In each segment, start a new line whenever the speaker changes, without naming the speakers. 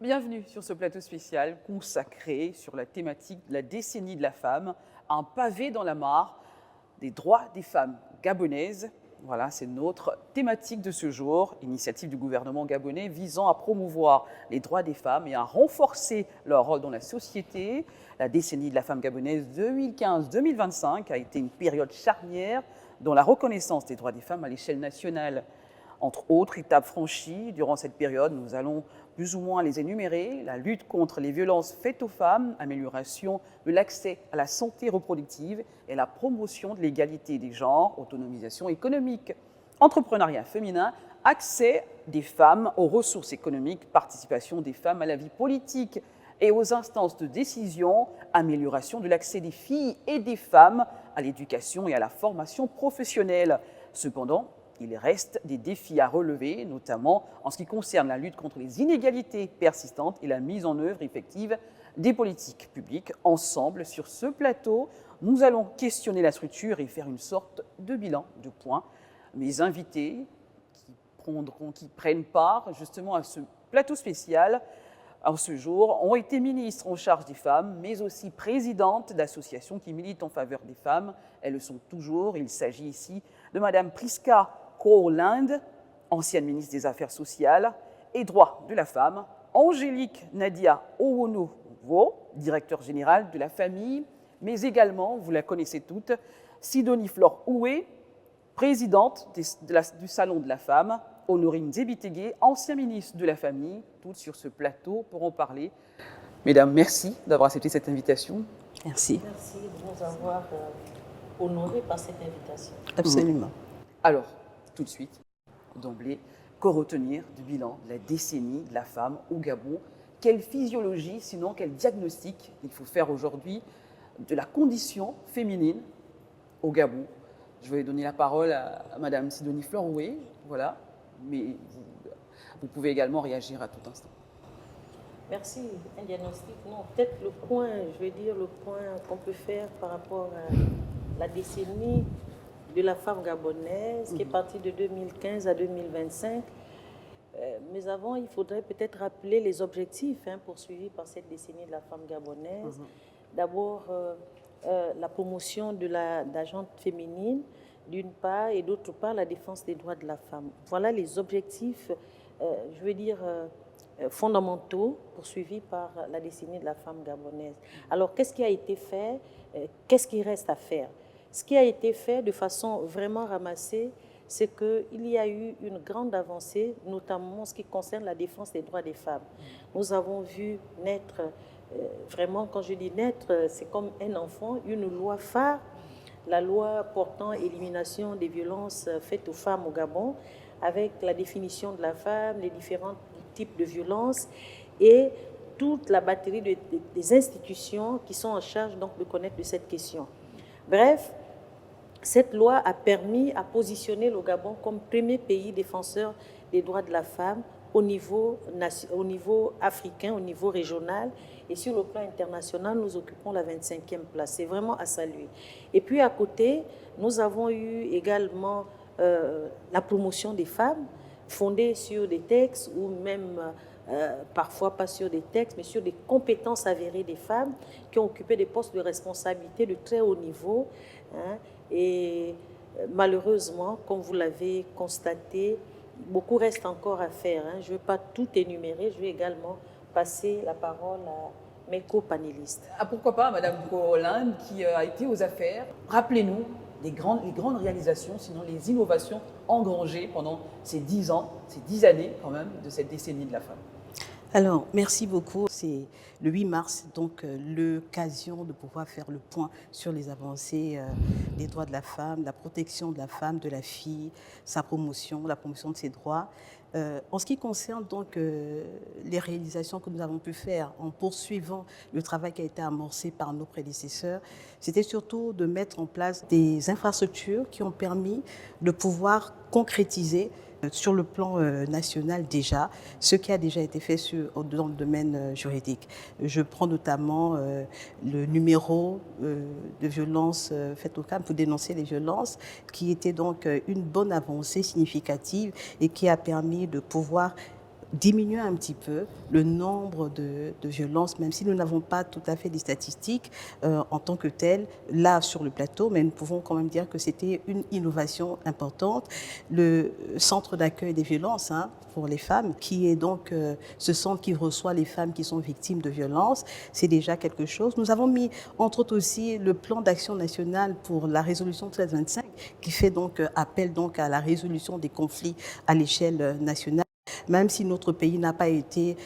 Bienvenue sur ce plateau spécial consacré sur la thématique de la décennie de la femme, un pavé dans la mare des droits des femmes gabonaises. Voilà, c'est notre thématique de ce jour, initiative du gouvernement gabonais visant à promouvoir les droits des femmes et à renforcer leur rôle dans la société. La décennie de la femme gabonaise 2015-2025 a été une période charnière dans la reconnaissance des droits des femmes à l'échelle nationale. Entre autres étapes franchies durant cette période, nous allons plus ou moins les énumérer: la lutte contre les violences faites aux femmes, amélioration de l'accès à la santé reproductive et la promotion de l'égalité des genres, autonomisation économique, entrepreneuriat féminin, accès des femmes aux ressources économiques, participation des femmes à la vie politique et aux instances de décision, amélioration de l'accès des filles et des femmes à l'éducation et à la formation professionnelle. Cependant, il reste des défis à relever, notamment en ce qui concerne la lutte contre les inégalités persistantes et la mise en œuvre effective des politiques publiques. Ensemble, sur ce plateau, nous allons questionner la structure et faire une sorte de bilan de points. Mes invités qui prennent part justement à ce plateau spécial en ce jour ont été ministres en charge des femmes, mais aussi présidentes d'associations qui militent en faveur des femmes. Elles le sont toujours. Il s'agit ici de Madame Priska Courland, ancienne ministre des Affaires sociales et droits de la femme, Angélique Nadia Owono-Wo, directeur général de la famille, mais également, vous la connaissez toutes, Sidonie Flore Oué, présidente du Salon de la femme, Honorine Zébitegué, ancienne ministre de la famille, toutes sur ce plateau pour en parler. Mesdames, merci d'avoir accepté cette invitation.
Merci.
Merci de nous avoir honorés par cette invitation.
Absolument.
Alors, tout de suite, d'emblée, que retenir du bilan de la décennie de la femme au Gabon? Quelle physiologie, sinon quel diagnostic il faut faire aujourd'hui de la condition féminine au Gabon? Je vais donner la parole à Madame Sidonie Flore Oué, voilà, mais vous pouvez également réagir à tout instant.
Merci. Un diagnostic, non, peut-être le point qu'on peut faire par rapport à la décennie de la femme gabonaise, qui est partie de 2015 à 2025. Mais avant, il faudrait peut-être rappeler les objectifs poursuivis par cette décennie de la femme gabonaise. D'abord, la promotion de la gente féminine, d'une part, et d'autre part, la défense des droits de la femme. Voilà les objectifs, fondamentaux poursuivis par la décennie de la femme gabonaise. Alors, qu'est-ce qui a été fait? Qu'est-ce qui reste à faire? Ce qui a été fait de façon vraiment ramassée, c'est qu'il y a eu une grande avancée, notamment en ce qui concerne la défense des droits des femmes. Nous avons vu naître, vraiment, quand je dis naître, c'est comme un enfant, une loi phare, la loi portant élimination des violences faites aux femmes au Gabon, avec la définition de la femme, les différents types de violences et toute la batterie des institutions qui sont en charge donc de connaître de cette question. Bref, cette loi a permis à positionner le Gabon comme premier pays défenseur des droits de la femme au niveau africain, au niveau régional. Et sur le plan international, nous occupons la 25e place. C'est vraiment à saluer. Et puis à côté, nous avons eu également la promotion des femmes, fondée sur des textes ou même parfois pas sur des textes, mais sur des compétences avérées des femmes qui ont occupé des postes de responsabilité de très haut niveau. Et malheureusement, comme vous l'avez constaté, beaucoup reste encore à faire. Je ne vais pas tout énumérer, je vais également passer la parole à mes co-panélistes.
Pourquoi pas Madame Courland, qui a été aux affaires. Rappelez-nous les grandes réalisations, sinon les innovations engrangées pendant ces 10 ans, ces 10 années quand même de cette décennie de la femme.
Alors, merci beaucoup. C'est le 8 mars, donc l'occasion de pouvoir faire le point sur les avancées des droits de la femme, la protection de la femme, de la fille, sa promotion, la promotion de ses droits. En ce qui concerne donc les réalisations que nous avons pu faire en poursuivant le travail qui a été amorcé par nos prédécesseurs, c'était surtout de mettre en place des infrastructures qui ont permis de pouvoir concrétiser sur le plan national déjà, ce qui a déjà été fait dans le domaine juridique. Je prends notamment le numéro de violences faites aux femmes pour dénoncer les violences, qui était donc une bonne avancée significative et qui a permis de pouvoir diminuer un petit peu le nombre de violences, même si nous n'avons pas tout à fait des statistiques en tant que telles, là sur le plateau, mais nous pouvons quand même dire que c'était une innovation importante. Le centre d'accueil des violences pour les femmes, qui est donc ce centre qui reçoit les femmes qui sont victimes de violences, c'est déjà quelque chose. Nous avons mis, entre autres aussi, le plan d'action national pour la résolution 1325, qui fait donc appel donc à la résolution des conflits à l'échelle nationale. Même si notre pays n'a pas été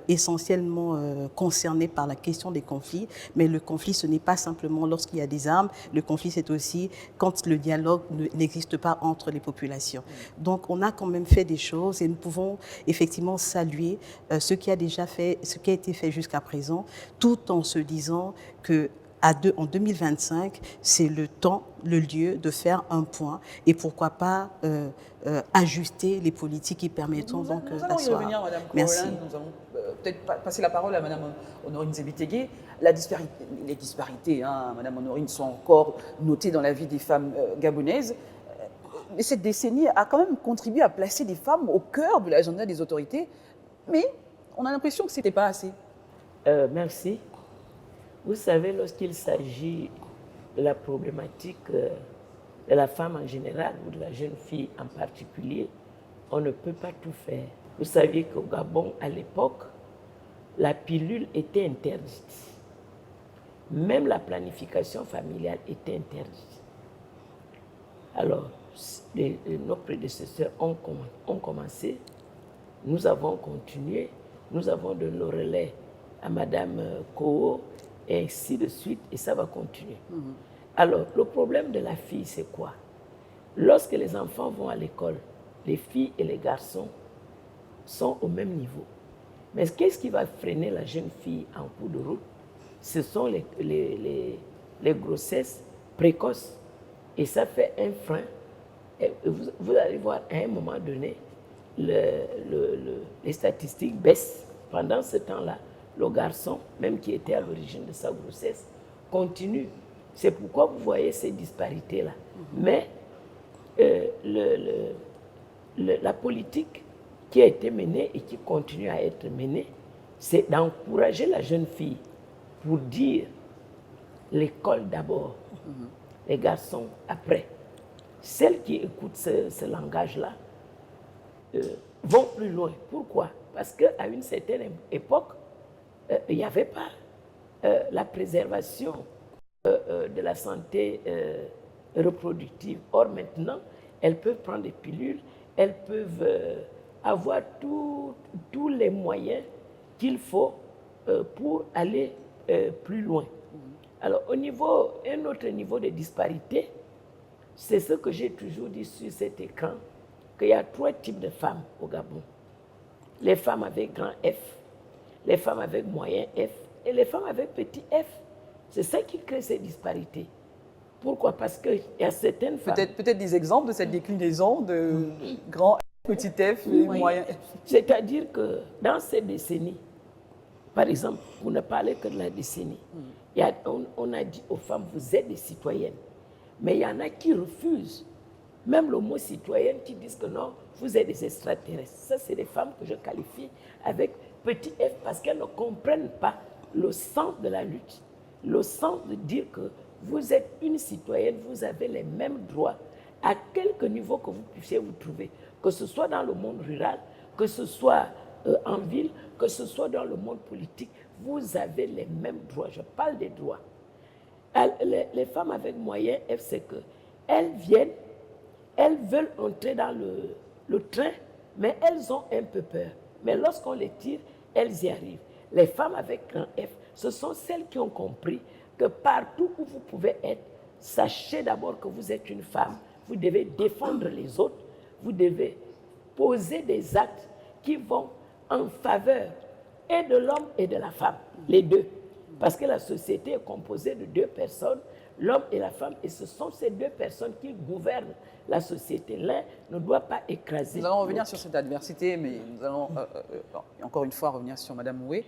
essentiellement concerné par la question des conflits, mais le conflit, ce n'est pas simplement lorsqu'il y a des armes, le conflit, c'est aussi quand le dialogue n'existe pas entre les populations. Donc, on a quand même fait des choses et nous pouvons effectivement saluer ce qui a été fait jusqu'à présent, tout en se disant que en 2025, c'est le temps, le lieu de faire un point et pourquoi pas ajuster les politiques qui permettront donc
nous allons y revenir, Madame
Merci.
Nous allons peut-être passer la parole à Madame Honorine Zebitegué. Les disparités, Madame Honorine, sont encore notées dans la vie des femmes gabonaises. Mais cette décennie a quand même contribué à placer des femmes au cœur de l'agenda des autorités. Mais on a l'impression que ce n'était pas assez.
Merci. Vous savez, lorsqu'il s'agit de la problématique de la femme en général ou de la jeune fille en particulier, on ne peut pas tout faire. Vous saviez qu'au Gabon, à l'époque, la pilule était interdite. Même la planification familiale était interdite. Alors, nos prédécesseurs ont commencé, nous avons continué, nous avons donné le relais à Madame Koho, et ainsi de suite, et ça va continuer. Alors, le problème de la fille, c'est quoi? Lorsque les enfants vont à l'école, les filles et les garçons sont au même niveau. Mais qu'est-ce qui va freiner la jeune fille en cours de route? Ce sont les grossesses précoces. Et ça fait un frein. Et vous allez voir, à un moment donné, les statistiques baissent. Pendant ce temps-là, le garçon, même qui était à l'origine de sa grossesse, continue. C'est pourquoi vous voyez ces disparités-là. Mais la politique qui a été menée et qui continue à être menée, c'est d'encourager la jeune fille pour dire l'école d'abord, les garçons après. Celles qui écoutent ce langage-là vont plus loin. Pourquoi? Parce qu'à une certaine époque, il n'y avait pas la préservation de la santé reproductive. Or, maintenant, elles peuvent prendre des pilules, elles peuvent avoir tous les moyens qu'il faut pour aller plus loin. Alors, un autre niveau de disparité, c'est ce que j'ai toujours dit sur cet écran, qu'il y a 3 types de femmes au Gabon. Les femmes avec grand F, les femmes avec moyen F et les femmes avec petit f. C'est ça qui crée ces disparités. Pourquoi? Parce qu'il y a certaines femmes...
Peut-être des exemples de cette déclinaison de grand F, petit f et moyen f.
C'est-à-dire que dans ces décennies, par exemple, pour ne parler que de la décennie, on a dit aux femmes, vous êtes des citoyennes. Mais il y en a qui refusent. Même le mot citoyenne, qui disent que non, vous êtes des extraterrestres. Ça, c'est des femmes que je qualifie avec petit f parce qu'elles ne comprennent pas le sens de la lutte. Le sens de dire que vous êtes une citoyenne, vous avez les mêmes droits à quelque niveau que vous puissiez vous trouver. Que ce soit dans le monde rural, que ce soit en ville, que ce soit dans le monde politique, vous avez les mêmes droits. Je parle des droits. Les femmes avec moyen F, c'est qu'elles viennent, elles veulent entrer dans le train, mais elles ont un peu peur. Mais lorsqu'on les tire, elles y arrivent. Les femmes avec grand F, ce sont celles qui ont compris que partout où vous pouvez être, sachez d'abord que vous êtes une femme. Vous devez défendre les autres. Vous devez poser des actes qui vont en faveur et de l'homme et de la femme, les deux. Parce que la société est composée de 2 personnes, l'homme et la femme, et ce sont ces 2 personnes qui gouvernent la société. L'un ne doit pas écraser.
Nous allons revenir sur cette adversité, mais nous allons encore une fois revenir sur Madame Moué.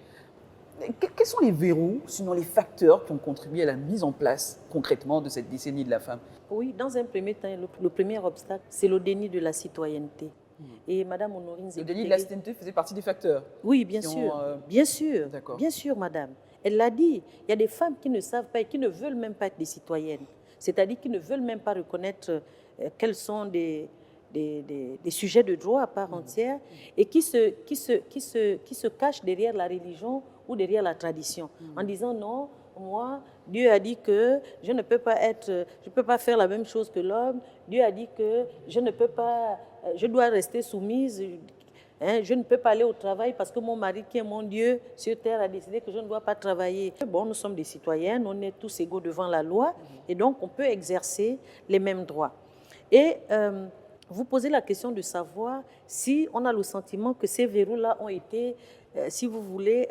Quels sont les verrous, sinon les facteurs qui ont contribué à la mise en place concrètement de cette décennie de la femme?
Oui, dans un premier temps, le premier obstacle, c'est le déni de la citoyenneté. Et Madame Honorine
Le déni de la citoyenneté faisait partie des facteurs.
Oui, bien
qui
sûr,
ont, D'accord.
bien sûr, Madame. Elle l'a dit, il y a des femmes qui ne savent pas et qui ne veulent même pas être des citoyennes. C'est-à-dire qui ne veulent même pas reconnaître quels sont des sujets de droit à part entière et qui se cachent derrière la religion ou derrière la tradition en disant non, moi, Dieu a dit que je ne peux pas faire la même chose que l'homme. Dieu a dit que je dois rester soumise. Hein, je ne peux pas aller au travail parce que mon mari, qui est mon Dieu sur terre, a décidé que je ne dois pas travailler. Bon, nous sommes des citoyennes, on est tous égaux devant la loi et donc on peut exercer les mêmes droits. Et vous posez la question de savoir si on a le sentiment que ces verrous-là ont été, si vous voulez,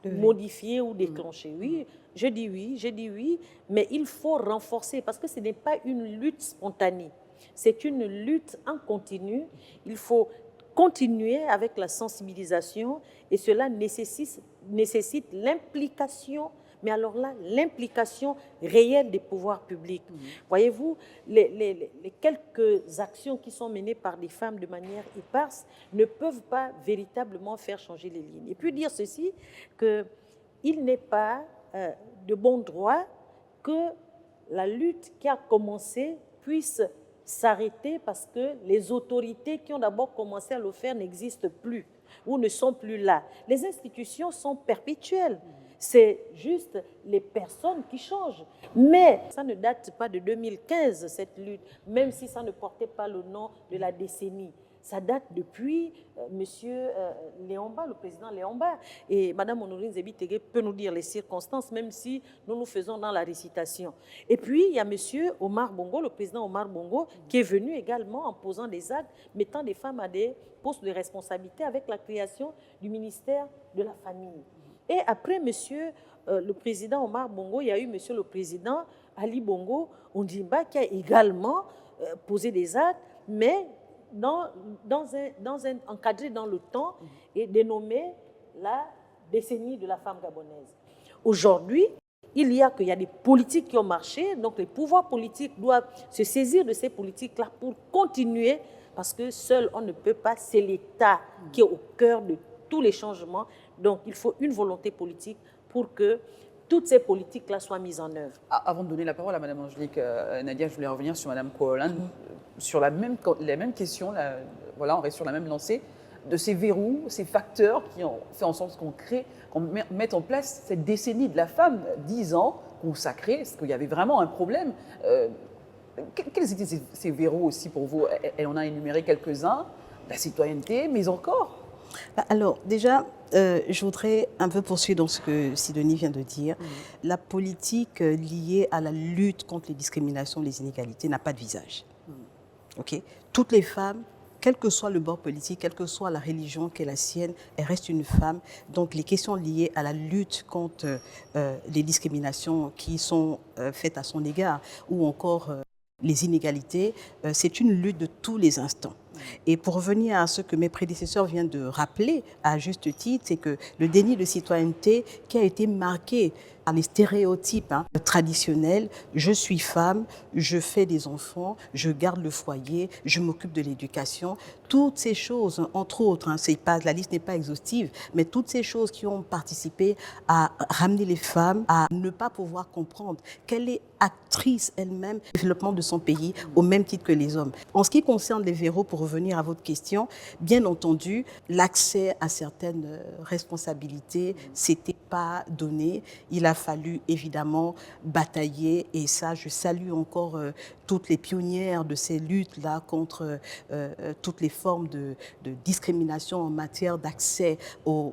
modifiés ou déclenchés. Oui, je dis oui, mais il faut renforcer parce que ce n'est pas une lutte spontanée. C'est une lutte en continu. Il faut continuer avec la sensibilisation et cela nécessite l'implication, mais alors là, l'implication réelle des pouvoirs publics. Voyez-vous, les quelques actions qui sont menées par des femmes de manière éparse ne peuvent pas véritablement faire changer les lignes. Et puis dire ceci, qu'il n'est pas de bon droit que la lutte qui a commencé puisse s'arrêter parce que les autorités qui ont d'abord commencé à le faire n'existent plus ou ne sont plus là. Les institutions sont perpétuelles. C'est juste les personnes qui changent. Mais ça ne date pas de 2015, cette lutte, même si ça ne portait pas le nom de la décennie. Ça date depuis Monsieur Léomba, le président Léomba. Et Madame Honorine Zebi-Tégué peut nous dire les circonstances, même si nous faisons dans la récitation. Et puis, il y a Monsieur Omar Bongo, le président Omar Bongo, qui est venu également en posant des actes, mettant des femmes à des postes de responsabilité avec la création du ministère de la Famille. Et après Monsieur le président Omar Bongo, il y a eu Monsieur le président Ali Bongo Ondimba qui a également posé des actes, mais encadré dans le temps et dénommé la décennie de la femme gabonaise. Aujourd'hui, il y a des politiques qui ont marché, donc les pouvoirs politiques doivent se saisir de ces politiques-là pour continuer, parce que seul on ne peut pas, c'est l'État qui est au cœur de tous les changements. Donc il faut une volonté politique pour que toutes ces politiques-là soient mises en œuvre.
Avant de donner la parole à Mme Angélique Nadia, je voulais revenir sur Mme Koholan, sur la même question, voilà, on reste sur la même lancée, de ces verrous, ces facteurs qui ont fait en sorte qu'on mette en place cette décennie de la femme, 10 ans consacrée, parce qu'il y avait vraiment un problème. Quels étaient ces verrous aussi pour vous? Elle en a énuméré quelques-uns, la citoyenneté, mais encore.
Alors, déjà, je voudrais un peu poursuivre dans ce que Sidonie vient de dire. La politique liée à la lutte contre les discriminations, les inégalités, n'a pas de visage. Okay? Toutes les femmes, quel que soit le bord politique, quelle que soit la religion qui est la sienne, elle reste une femme. Donc, les questions liées à la lutte contre les discriminations qui sont faites à son égard, ou encore les inégalités, c'est une lutte de tous les instants. Et pour revenir à ce que mes prédécesseurs viennent de rappeler à juste titre, c'est que le déni de citoyenneté qui a été marqué par les stéréotypes traditionnels, je suis femme, je fais des enfants, je garde le foyer, je m'occupe de l'éducation, toutes ces choses, entre autres, la liste n'est pas exhaustive, mais toutes ces choses qui ont participé à ramener les femmes à ne pas pouvoir comprendre qu'elle est actrice elle-même du développement de son pays au même titre que les hommes. En ce qui concerne les verrous, pour revenir à votre question, bien entendu, l'accès à certaines responsabilités s'était pas donné. Il a fallu évidemment batailler, et ça, je salue encore toutes les pionnières de ces luttes-là contre toutes les formes de discrimination en matière d'accès aux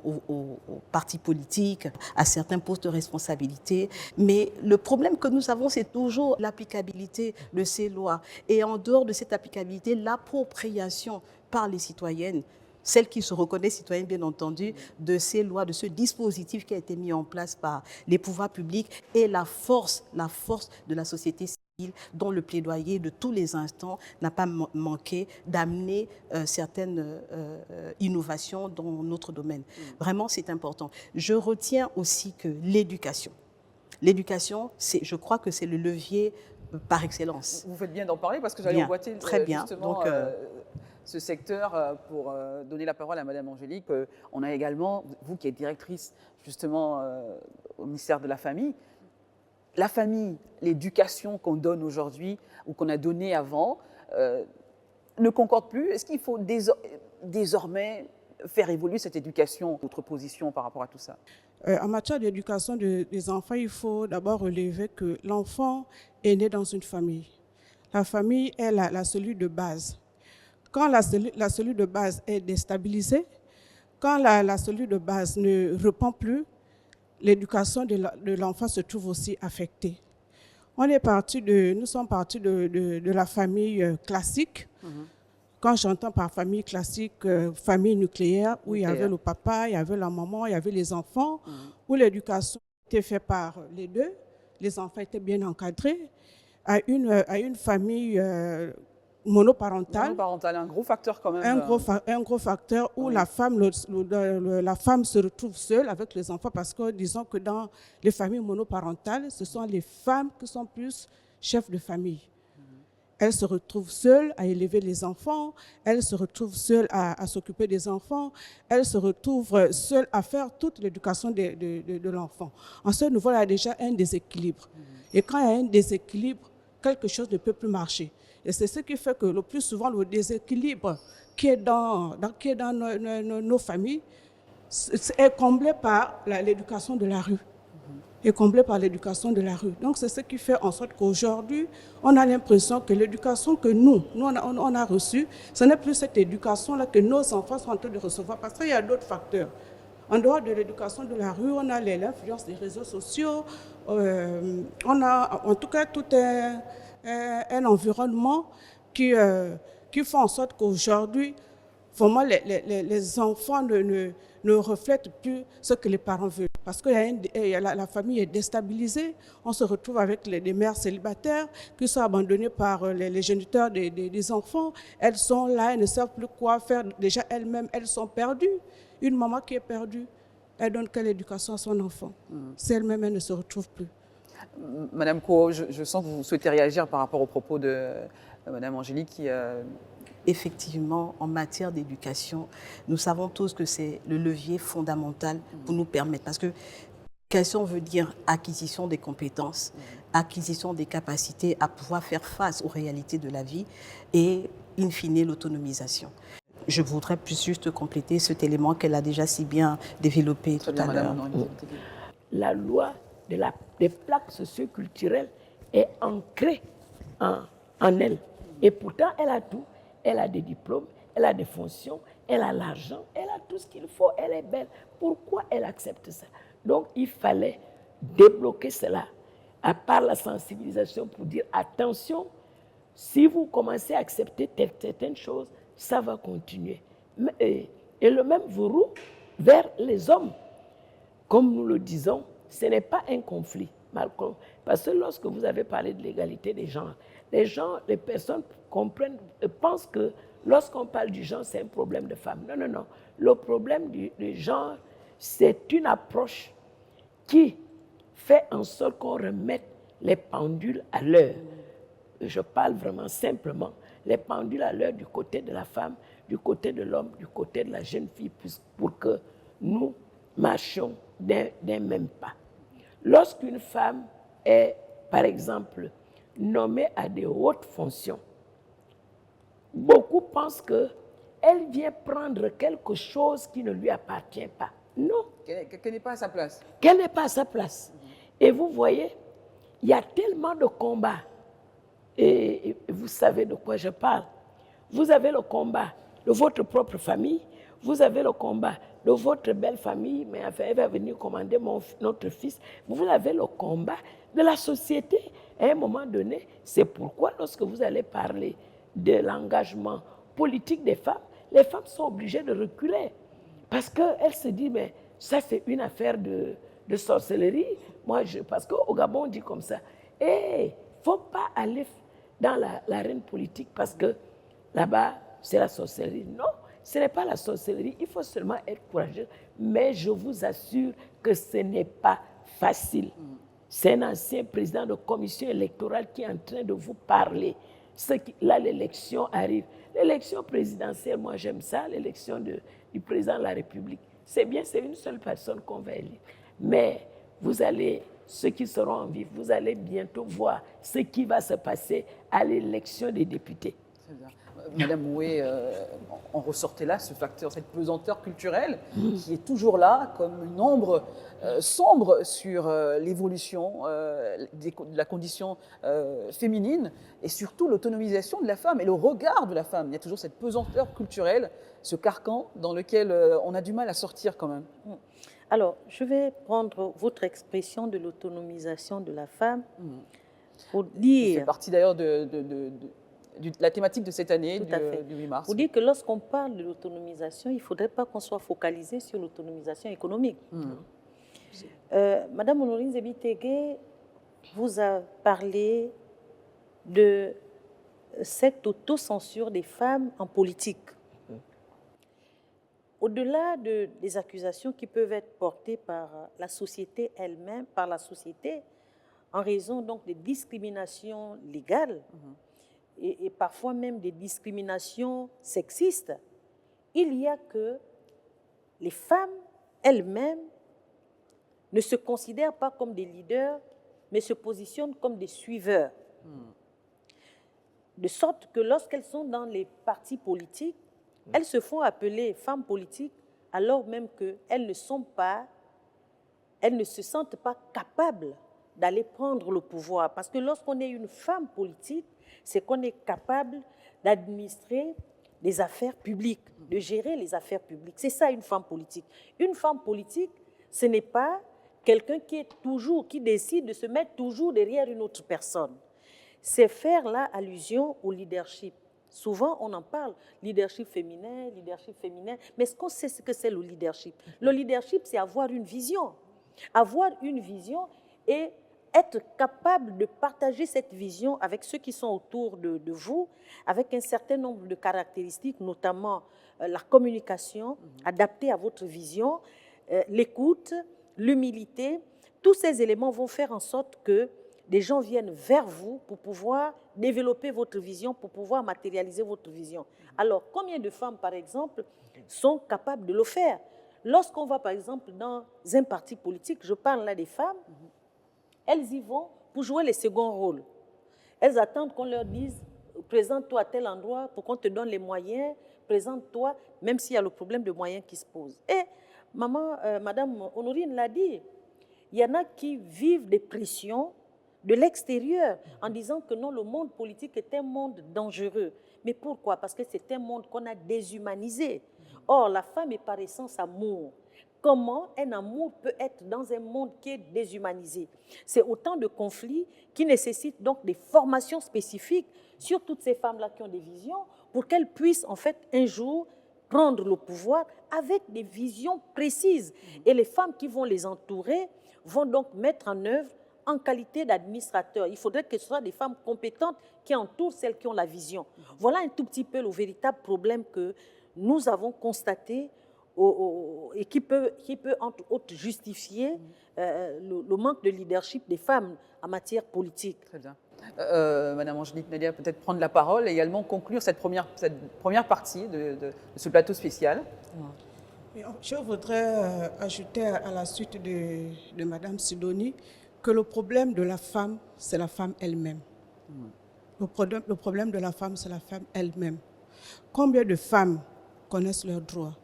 partis politiques, à certains postes de responsabilité. Mais le problème que nous avons, c'est toujours l'applicabilité de ces lois. Et en dehors de cette applicabilité, l'appropriation par les citoyennes, celles qui se reconnaissent citoyennes, bien entendu, de ces lois, de ce dispositif qui a été mis en place par les pouvoirs publics, et la force de la société civile, dont le plaidoyer de tous les instants n'a pas manqué d'amener certaines innovations dans notre domaine. Vraiment, c'est important. Je retiens aussi que l'éducation, je crois que c'est le levier par excellence.
Vous faites bien d'en parler parce que j'allais
Bien,
emboîter
très bien.
justement
Donc,
ce secteur pour donner la parole à Madame Angélique. On a également, vous qui êtes directrice justement au ministère de la Famille, l'éducation qu'on donne aujourd'hui ou qu'on a donnée avant ne concorde plus. Est-ce qu'il faut désormais faire évoluer cette éducation? Votre position par rapport à tout ça?
En matière d'éducation des enfants, il faut d'abord relever que l'enfant est né dans une famille. La famille est la cellule de base. Quand la cellule de base est déstabilisée, quand la cellule de base ne répond plus, l'éducation de l'enfant se trouve aussi affectée. Nous sommes partis de la famille classique. Quand j'entends par famille classique, famille nucléaire, où il y avait le papa, il y avait la maman, il y avait les enfants, où l'éducation était faite par les deux, les enfants étaient bien encadrés, à une famille monoparentale.
Un gros facteur quand même.
Un gros facteur où la femme se retrouve seule avec les enfants parce que disons que dans les familles monoparentales, ce sont les femmes qui sont plus chefs de famille. Elle se retrouve seule à élever les enfants, elle se retrouve seule à s'occuper des enfants, elle se retrouve seule à faire toute l'éducation de l'enfant. En ce niveau, il y a déjà un déséquilibre. Et quand il y a un déséquilibre, quelque chose ne peut plus marcher. Et c'est ce qui fait que le plus souvent, le déséquilibre qui est dans nos familles est comblé par l'éducation de la rue. Est comblé par l'éducation de la rue. Donc, c'est ce qui fait en sorte qu'aujourd'hui, on a l'impression que l'éducation que nous on a reçue, ce n'est plus cette éducation-là que nos enfants sont en train de recevoir, parce qu'il y a d'autres facteurs. En dehors de l'éducation de la rue, on a l'influence des réseaux sociaux, on a en tout cas tout un environnement qui fait en sorte qu'aujourd'hui, vraiment, les enfants ne reflètent plus ce que les parents veulent. Parce que la famille est déstabilisée, on se retrouve avec des mères célibataires qui sont abandonnées par les géniteurs des enfants. Elles sont là, elles ne savent plus quoi faire. Déjà elles-mêmes, elles sont perdues. Une maman qui est perdue, elle donne quelle éducation à son enfant? Si elle-même, elle ne se retrouve plus.
Madame Kouo, je sens que vous souhaitez réagir par rapport aux propos de Madame Angélique qui...
Effectivement, en matière d'éducation, nous savons tous que c'est le levier fondamental pour nous permettre. Parce que l'éducation veut dire acquisition des compétences, acquisition des capacités à pouvoir faire face aux réalités de la vie et, in fine, l'autonomisation. Je voudrais plus juste compléter cet élément qu'elle a déjà si bien développé tout à l'heure.
La loi des plaques socioculturelles est ancrée en elle. Et pourtant, elle a tout. Elle a des diplômes, elle a des fonctions, elle a l'argent, elle a tout ce qu'il faut, elle est belle. Pourquoi elle accepte ça? Donc, il fallait débloquer cela, à part la sensibilisation pour dire attention, si vous commencez à accepter certaines choses, ça va continuer. Et le même verrou vers les hommes. Comme nous le disons, ce n'est pas un conflit, Malcolm. Parce que lorsque vous avez parlé de l'égalité des genres, les personnes pensent que lorsqu'on parle du genre, c'est un problème de femmes. Non, non, non. Le problème du genre, c'est une approche qui fait en sorte qu'on remette les pendules à l'heure. Je parle vraiment simplement. Les pendules à l'heure du côté de la femme, du côté de l'homme, du côté de la jeune fille, pour que nous marchions d'un même pas. Lorsqu'une femme est, par exemple, nommée à des hautes fonctions, beaucoup pensent qu'elle vient prendre quelque chose qui ne lui appartient pas. Non.
Qu'elle n'est pas à sa place.
Qu'elle n'est pas à sa place. Et vous voyez, il y a tellement de combats. Et vous savez de quoi je parle. Vous avez le combat de votre propre famille, vous avez le combat de votre belle famille, mais elle va venir commander notre fils. Vous avez le combat de la société. À un moment donné, c'est pourquoi lorsque vous allez parler de l'engagement politique des femmes, les femmes sont obligées de reculer. Parce qu'elles se disent, mais ça c'est une affaire de sorcellerie. Parce qu'au Gabon, on dit comme ça, il ne faut pas aller dans l'arène politique parce que là-bas, c'est la sorcellerie. Non, ce n'est pas la sorcellerie, il faut seulement être courageux. Mais je vous assure que ce n'est pas facile. C'est un ancien président de commission électorale qui est en train de vous parler. Là, l'élection arrive. L'élection présidentielle, moi j'aime ça, l'élection du président de la République. C'est bien, c'est une seule personne qu'on va élire. Mais vous allez, ceux qui seront en vie, vous allez bientôt voir ce qui va se passer à l'élection des députés.
Très bien. Madame Moué, on ressortait là ce facteur, cette pesanteur culturelle qui est toujours là comme une ombre sombre sur l'évolution de la condition féminine et surtout l'autonomisation de la femme et le regard de la femme. Il y a toujours cette pesanteur culturelle, ce carcan dans lequel on a du mal à sortir quand même.
Alors, je vais prendre votre expression de l'autonomisation de la femme pour dire...
Ça fait partie d'ailleurs de la thématique de cette année, du 8 mars.
Pour dire que lorsqu'on parle de l'autonomisation, il ne faudrait pas qu'on soit focalisé sur l'autonomisation économique. Madame Honorine Zebi-Tégué vous a parlé de cette autocensure des femmes en politique. Au-delà des accusations qui peuvent être portées par la société elle-même, par la société, en raison donc des discriminations légales, et parfois même des discriminations sexistes, il y a que les femmes elles-mêmes ne se considèrent pas comme des leaders, mais se positionnent comme des suiveurs. De sorte que lorsqu'elles sont dans les partis politiques, elles se font appeler femmes politiques alors même qu'elles ne sont pas, elles ne se sentent pas capables d'aller prendre le pouvoir. Parce que lorsqu'on est une femme politique, c'est qu'on est capable d'administrer les affaires publiques, de gérer les affaires publiques. C'est ça une femme politique. Une femme politique, ce n'est pas quelqu'un qui décide de se mettre toujours derrière une autre personne. C'est faire là allusion au leadership. Souvent, on en parle, leadership féminin, mais est-ce qu'on sait ce que c'est le leadership? Le leadership, c'est avoir une vision. Avoir une vision et être capable de partager cette vision avec ceux qui sont autour de vous, avec un certain nombre de caractéristiques, notamment la communication adaptée à votre vision, l'écoute, l'humilité. Tous ces éléments vont faire en sorte que des gens viennent vers vous pour pouvoir développer votre vision, pour pouvoir matérialiser votre vision. Alors, combien de femmes, par exemple, sont capables de le faire? Lorsqu'on va, par exemple, dans un parti politique, je parle là des femmes, elles y vont pour jouer les seconds rôles. Elles attendent qu'on leur dise « présente-toi à tel endroit pour qu'on te donne les moyens, présente-toi », même s'il y a le problème de moyens qui se pose. Et Madame Honorine l'a dit, il y en a qui vivent des pressions de l'extérieur en disant que non, le monde politique est un monde dangereux. Mais pourquoi? Parce que c'est un monde qu'on a déshumanisé. Or, la femme est par essence amour. Comment un amour peut être dans un monde qui est déshumanisé? C'est autant de conflits qui nécessitent donc des formations spécifiques sur toutes ces femmes-là qui ont des visions pour qu'elles puissent en fait un jour prendre le pouvoir avec des visions précises. Et les femmes qui vont les entourer vont donc mettre en œuvre en qualité d'administrateur. Il faudrait que ce soit des femmes compétentes qui entourent celles qui ont la vision. Voilà un tout petit peu le véritable problème que nous avons constaté et qui peut entre autres justifier le manque de leadership des femmes en matière politique.
Très bien. Madame Angélique Nadia, peut-être prendre la parole et également conclure cette première partie de ce plateau spécial.
Je voudrais ajouter à la suite de Madame Sidonie que le problème de la femme, c'est la femme elle-même. Le problème de la femme, c'est la femme elle-même. Combien de femmes connaissent leurs droits?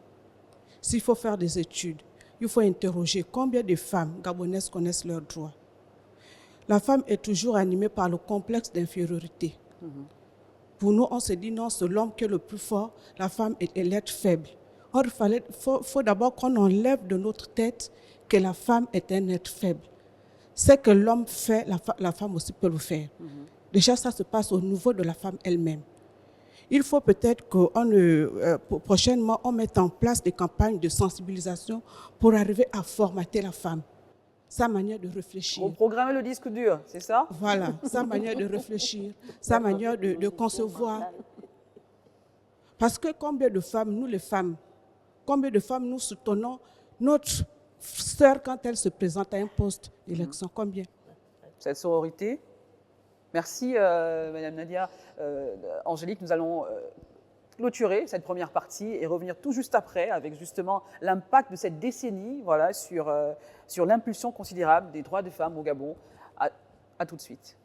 S'il faut faire des études, il faut interroger combien de femmes gabonaises connaissent leurs droits. La femme est toujours animée par le complexe d'infériorité. Pour nous, on se dit non, c'est l'homme qui est le plus fort, la femme est l'être faible. Or, il faut d'abord qu'on enlève de notre tête que la femme est un être faible. Ce que l'homme fait, la femme aussi peut le faire. Déjà, ça se passe au niveau de la femme elle-même. Il faut peut-être que prochainement, on mette en place des campagnes de sensibilisation pour arriver à formater la femme, sa manière de réfléchir.
Pour programmer le disque dur, c'est ça?
Voilà, sa manière de réfléchir, sa manière de concevoir. Parce que combien de femmes, nous les femmes, combien de femmes nous soutenons notre sœur quand elle se présente à un poste d'élection? Combien?
cette sororité. Merci, Madame Nadia. Angélique, nous allons clôturer cette première partie et revenir tout juste après avec justement l'impact de cette décennie voilà, sur l'impulsion considérable des droits des femmes au Gabon. À tout de suite.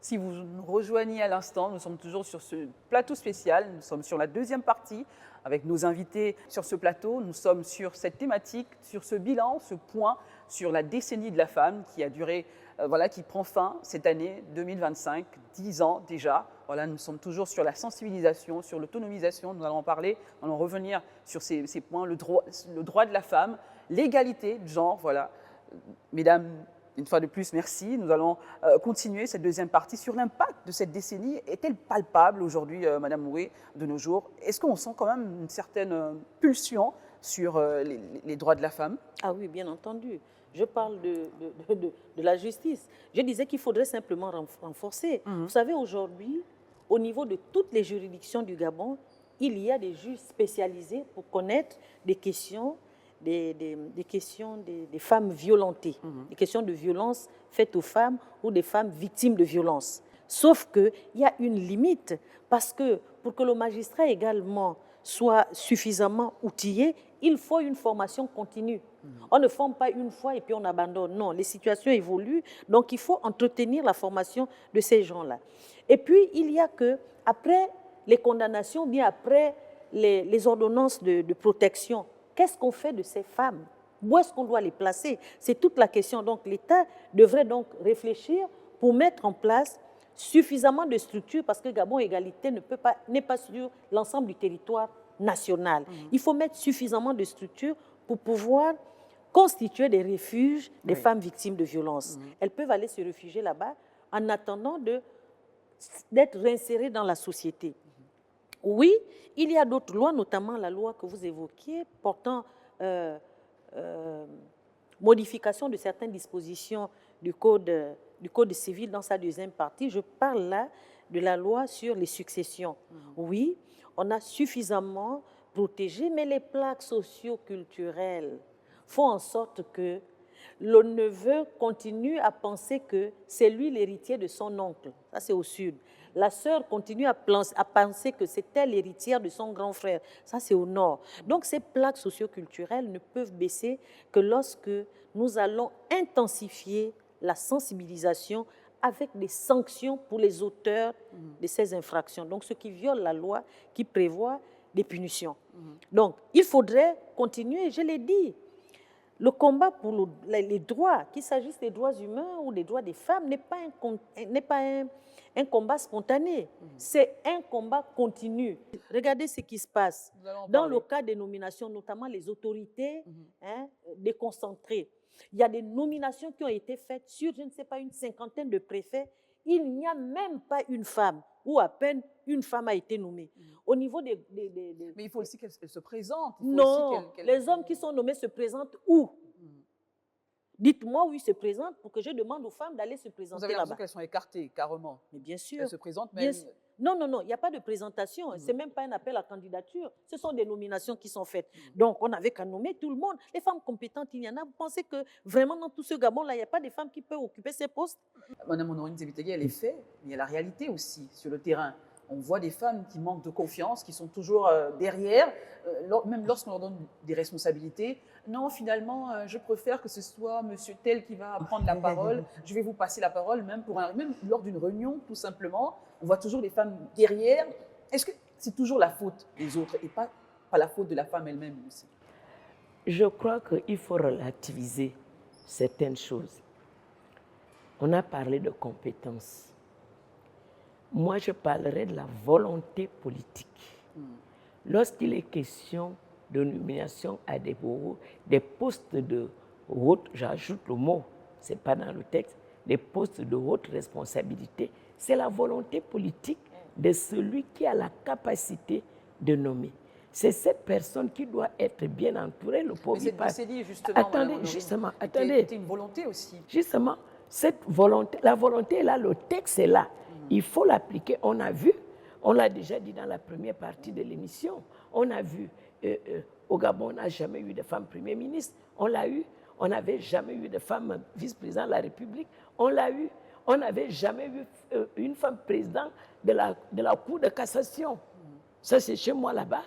Si vous nous rejoignez à l'instant, nous sommes toujours sur ce plateau spécial. Nous sommes sur la deuxième partie avec nos invités sur ce plateau. Nous sommes sur cette thématique, sur ce bilan, ce point sur la décennie de la femme qui a duré, qui prend fin cette année 2025, 10 ans déjà. Voilà, nous sommes toujours sur la sensibilisation, sur l'autonomisation. Nous allons en parler, nous allons revenir sur ces points, le droit de la femme, l'égalité de genre. Voilà, mesdames. Une fois de plus, merci. Nous allons continuer cette deuxième partie sur l'impact de cette décennie. Est-elle palpable aujourd'hui, Madame Moué, de nos jours? Est-ce qu'on sent quand même une certaine pulsion sur les droits de la femme?
Ah oui, bien entendu. Je parle de la justice. Je disais qu'il faudrait simplement renforcer. Vous savez, aujourd'hui, au niveau de toutes les juridictions du Gabon, il y a des juges spécialisés pour connaître des questions des questions des femmes violentées, des questions de violence faites aux femmes ou des femmes victimes de violences. Sauf qu'il y a une limite, parce que pour que le magistrat également soit suffisamment outillé, il faut une formation continue. On ne forme pas une fois et puis on abandonne. Non, les situations évoluent, donc il faut entretenir la formation de ces gens-là. Et puis, il y a que, après les condamnations, bien après les ordonnances de protection, qu'est-ce qu'on fait de ces femmes? Où est-ce qu'on doit les placer? C'est toute la question. Donc, l'État devrait donc réfléchir pour mettre en place suffisamment de structures, parce que Gabon Égalité n'est pas sur l'ensemble du territoire national. Il faut mettre suffisamment de structures pour pouvoir constituer des refuges des femmes victimes de violences. Elles peuvent aller se réfugier là-bas en attendant d'être réinsérées dans la société. Oui, il y a d'autres lois, notamment la loi que vous évoquiez, portant modification de certaines dispositions du code civil dans sa deuxième partie. Je parle là de la loi sur les successions. Oui, on a suffisamment protégé, mais les plaques socio-culturelles font en sorte que le neveu continue à penser que c'est lui l'héritier de son oncle. Ça, c'est au sud. La sœur continue à penser que c'est elle l'héritière de son grand frère. Ça, c'est au nord. Donc, ces plaques socioculturelles ne peuvent baisser que lorsque nous allons intensifier la sensibilisation avec des sanctions pour les auteurs de ces infractions. Donc, ceux qui violent la loi, qui prévoit des punitions. Donc, il faudrait continuer, je l'ai dit. Le combat pour les droits, qu'il s'agisse des droits humains ou des droits des femmes, n'est pas un combat spontané. C'est un combat continu. Regardez ce qui se passe. Dans le cas des nominations, notamment les autorités déconcentrées. Il y a des nominations qui ont été faites sur, je ne sais pas, une cinquantaine de préfets. Il n'y a même pas une femme, ou à peine une femme a été nommée. Au niveau des...
Mais il faut aussi qu'elle se présente.
Non, les hommes qui sont nommés se présentent où? Dites-moi où ils se présentent pour que je demande aux femmes d'aller se présenter là-bas.
Vous avez l'impression qu'elles sont écartées, carrément.
Mais bien sûr.
Elles se présentent même...
Non, il n'y a pas de présentation. Ce n'est même pas un appel à candidature. Ce sont des nominations qui sont faites. Donc, on n'avait qu'à nommer tout le monde. Les femmes compétentes, il y en a. Vous pensez que vraiment dans tout ce Gabon-là, il n'y a pas de femmes qui peuvent occuper ces postes? Madame
Honorine Zébétegui, elle est faite, mais il y a la réalité aussi sur le terrain. On voit des femmes qui manquent de confiance, qui sont toujours derrière, même lorsqu'on leur donne des responsabilités. Non, finalement, je préfère que ce soit monsieur tel qui va prendre la parole. Je vais vous passer la parole, même lors d'une réunion, tout simplement. On voit toujours les femmes derrière. Est-ce que c'est toujours la faute des autres et pas la faute de la femme elle-même aussi?
Je crois qu'il faut relativiser certaines choses. On a parlé de compétences. Moi, je parlerai de la volonté politique. Lorsqu'il est question de nomination à des postes de haute, j'ajoute le mot, ce n'est pas dans le texte, des postes de haute responsabilité, c'est la volonté politique de celui qui a la capacité de nommer. c'est cette personne qui doit être bien entourée, le pauvre.
Mais cette décennie, justement,
Attendez,
Madame Honorine,
justement,
était
attendez.
une volonté aussi.
Justement, cette volonté, la volonté est là, le texte est là. Il faut l'appliquer. On a vu, on l'a déjà dit dans la première partie de l'émission, on a vu, au Gabon, on n'a jamais eu de femme Premier ministre. On l'a eu. On n'avait jamais eu de femme vice-président de la République. On l'a eu. On n'avait jamais eu une femme président de la Cour de cassation. Ça, c'est chez moi là-bas.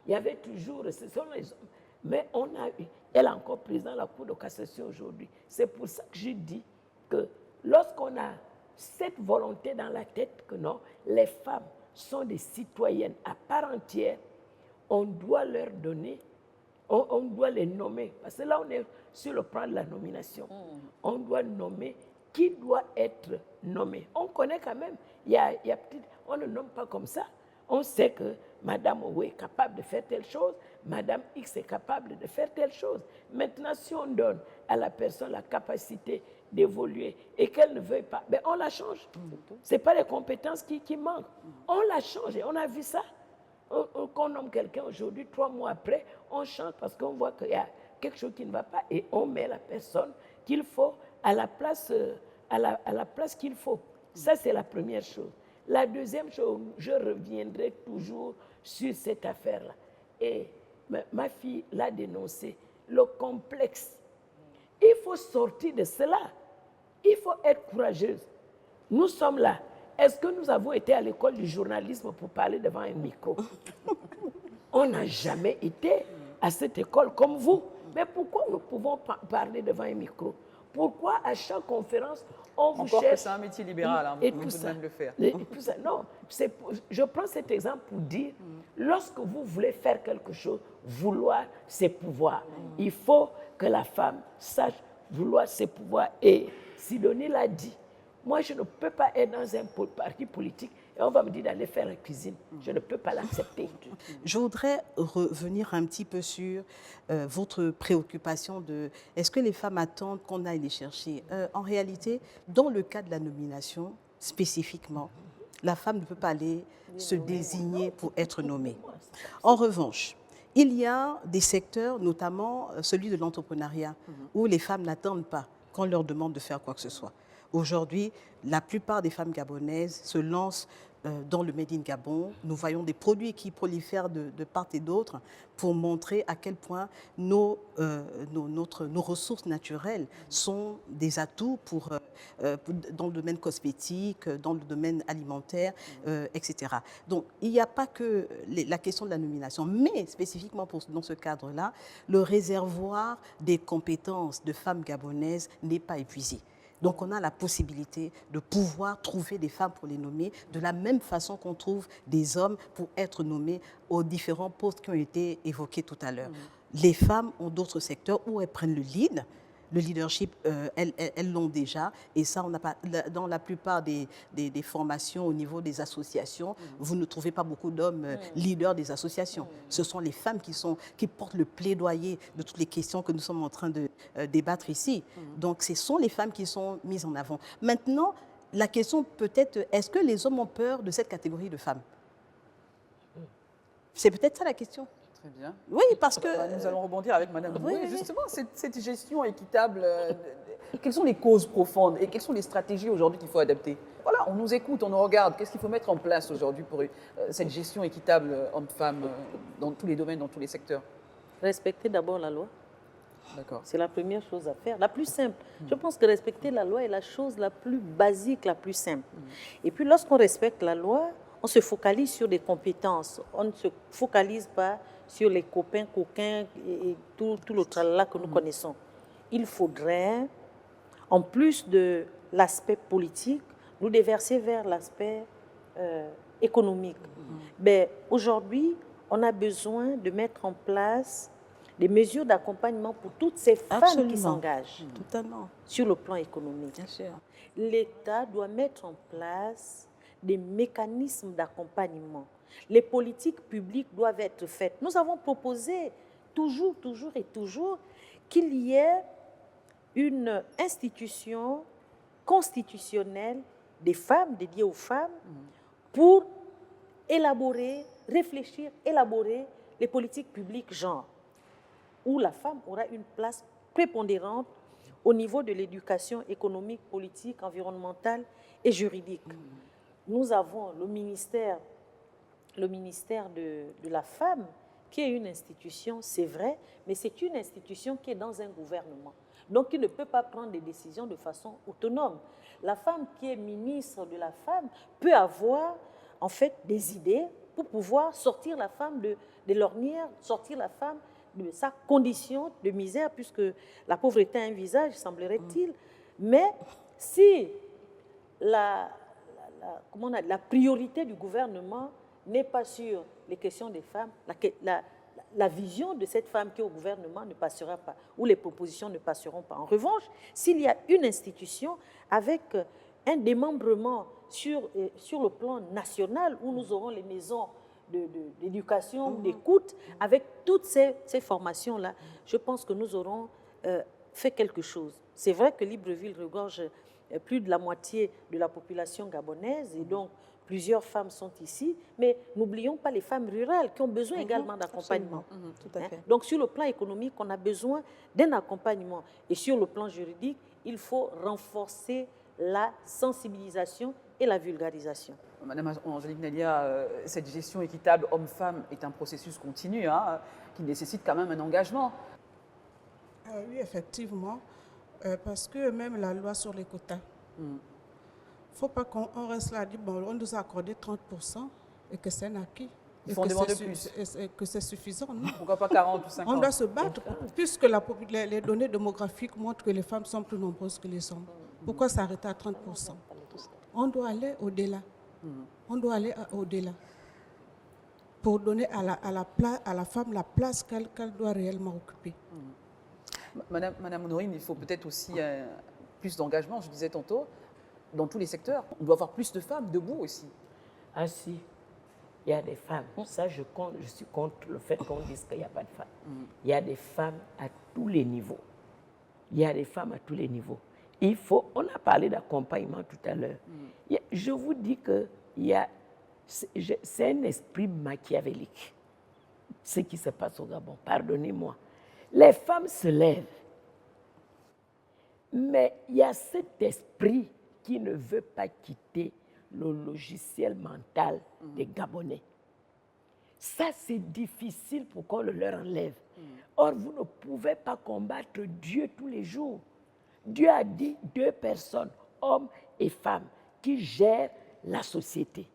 Il y avait toujours, ce sont les hommes. Mais on a eu, elle est encore présidente de la Cour de cassation aujourd'hui. C'est pour ça que je dis que lorsqu'on a cette volonté dans la tête que non, les femmes sont des citoyennes à part entière, on doit leur donner, on doit les nommer. Parce que là, on est sur le plan de la nomination. On doit nommer qui doit être nommé. On connaît quand même, on ne nomme pas comme ça. On sait que Madame Owe est capable de faire telle chose, Madame X est capable de faire telle chose. Maintenant, si on donne à la personne la capacité d'évoluer et qu'elle ne veuille pas, ben on la change. Ce n'est pas les compétences qui manquent. On la change et on a vu ça. Qu'on nomme quelqu'un aujourd'hui, 3 mois après, on change parce qu'on voit qu'il y a quelque chose qui ne va pas et on met la personne qu'il faut à la place, à la place qu'il faut. Ça, c'est la première chose. La deuxième chose, je reviendrai toujours sur cette affaire-là. Et ma fille l'a dénoncé, le complexe. Il faut sortir de cela. Il faut être courageuse. Nous sommes là. Est-ce que nous avons été à l'école du journalisme pour parler devant un micro? On n'a jamais été à cette école comme vous. Mais pourquoi nous pouvons parler devant un micro? Pourquoi à chaque conférence, on vous
Encore
cherche...
que c'est un métier libéral, hein,
et
vous
tout
pouvez
ça.
même le faire.
Et tout ça. Non, je prends cet exemple pour dire, lorsque vous voulez faire quelque chose, vouloir, c'est pouvoir. Il faut que la femme sache vouloir ses pouvoirs. Et Sidonie l'a dit, moi, je ne peux pas être dans un parti politique et on va me dire d'aller faire la cuisine. Je ne peux pas l'accepter.
Je voudrais revenir un petit peu sur votre préoccupation de est-ce que les femmes attendent qu'on aille les chercher. En réalité, dans le cas de la nomination, spécifiquement, la femme ne peut pas aller se désigner pour être nommée. En revanche, il y a des secteurs, notamment celui de l'entrepreneuriat, où les femmes n'attendent pas qu'on leur demande de faire quoi que ce soit. Aujourd'hui, la plupart des femmes gabonaises se lancent dans le Made in Gabon. Nous voyons des produits qui prolifèrent de part et d'autre pour montrer à quel point nos ressources naturelles sont des atouts dans le domaine cosmétique, dans le domaine alimentaire, etc. Donc, il n'y a pas que la question de la nomination, mais spécifiquement dans ce cadre-là, le réservoir des compétences de femmes gabonaises n'est pas épuisé. Donc, on a la possibilité de pouvoir trouver des femmes pour les nommer de la même façon qu'on trouve des hommes pour être nommés aux différents postes qui ont été évoqués tout à l'heure. Les femmes ont d'autres secteurs où elles prennent le lead. Le leadership, elles l'ont déjà. Et ça, on n'a pas, dans la plupart des formations au niveau des associations, vous ne trouvez pas beaucoup d'hommes leaders des associations. Ce sont les femmes qui portent le plaidoyer de toutes les questions que nous sommes en train de débattre ici. Donc, ce sont les femmes qui sont mises en avant. Maintenant, la question peut-être, est-ce que les hommes ont peur de cette catégorie de femmes? C'est peut-être ça la question.
Très bien.
Oui, parce que...
Nous allons rebondir avec Madame
Oui,
Boué.
oui.
Justement, cette gestion équitable, quelles sont les causes profondes et quelles sont les stratégies aujourd'hui qu'il faut adapter? Voilà, on nous écoute, on nous regarde. Qu'est-ce qu'il faut mettre en place aujourd'hui pour cette gestion équitable homme-femme dans tous les domaines, dans tous les secteurs?
Respecter d'abord la loi.
D'accord.
C'est la première chose à faire, la plus simple. Je pense que respecter la loi est la chose la plus basique, la plus simple. Et puis lorsqu'on respecte la loi, on se focalise sur des compétences. On ne se focalise pas sur les copains, coquins et tout le tralala que nous connaissons. Il faudrait, en plus de l'aspect politique, nous déverser vers l'aspect économique. Mais aujourd'hui, on a besoin de mettre en place des mesures d'accompagnement pour toutes ces femmes
Absolument.
qui s'engagent
Totalement.
sur le plan économique.
Bien sûr.
L'État doit mettre en place des mécanismes d'accompagnement. Les politiques publiques doivent être faites. Nous avons proposé toujours qu'il y ait une institution constitutionnelle des femmes, dédiée aux femmes, pour élaborer les politiques publiques genre, où la femme aura une place prépondérante au niveau de l'éducation économique, politique, environnementale et juridique. Nous avons le ministère de la femme, qui est une institution, c'est vrai, mais c'est une institution qui est dans un gouvernement. Donc, qui ne peut pas prendre des décisions de façon autonome. La femme qui est ministre de la femme peut avoir, en fait, des idées pour pouvoir sortir la femme de l'ornière, sortir la femme de sa condition de misère, puisque la pauvreté a un visage, semblerait-il. Mais si la priorité du gouvernement n'est pas sur les questions des femmes, la vision de cette femme qui est au gouvernement ne passera pas, ou les propositions ne passeront pas. En revanche, s'il y a une institution avec un démembrement sur le plan national, où nous aurons les maisons d'éducation, d'écoute, avec toutes ces formations-là, je pense que nous aurons fait quelque chose. C'est vrai que Libreville regorge plus de la moitié de la population gabonaise, et donc plusieurs femmes sont ici, mais n'oublions pas les femmes rurales qui ont besoin également d'accompagnement.
Tout à fait.
Donc sur le plan économique, on a besoin d'un accompagnement. Et sur le plan juridique, il faut renforcer la sensibilisation et la vulgarisation.
Madame Angélique Nelia, cette gestion équitable homme-femme est un processus continu qui nécessite quand même un engagement.
Oui, effectivement, parce que même la loi sur les quotas, il ne faut pas qu'on reste là et dire, bon, on nous a accordé 30% et que c'est un acquis.
Il faut en demander plus.
Et que c'est suffisant. Non.
Pourquoi pas 40 ou 50?
On doit se battre, puisque les données démographiques montrent que les femmes sont plus nombreuses que les hommes. Pourquoi s'arrêter à 30%? On doit aller au-delà. On doit aller au-delà pour donner à la femme la place qu'elle doit réellement occuper.
Madame Honorine, il faut peut-être aussi plus d'engagement, je disais tantôt, dans tous les secteurs. On doit avoir plus de femmes debout aussi.
Ah si, il y a des femmes. Ça, je suis contre le fait qu'on dise qu'il n'y a pas de femmes. Il y a des femmes à tous les niveaux. Il y a des femmes à tous les niveaux. On a parlé d'accompagnement tout à l'heure. Je vous dis que c'est un esprit machiavélique, ce qui se passe au Gabon. Pardonnez-moi. Les femmes se lèvent, mais il y a cet esprit qui ne veut pas quitter le logiciel mental des Gabonais. Ça, c'est difficile pour qu'on le leur enlève. Or, vous ne pouvez pas combattre Dieu tous les jours. Dieu a dit 2 personnes, hommes et femmes, qui gèrent la société.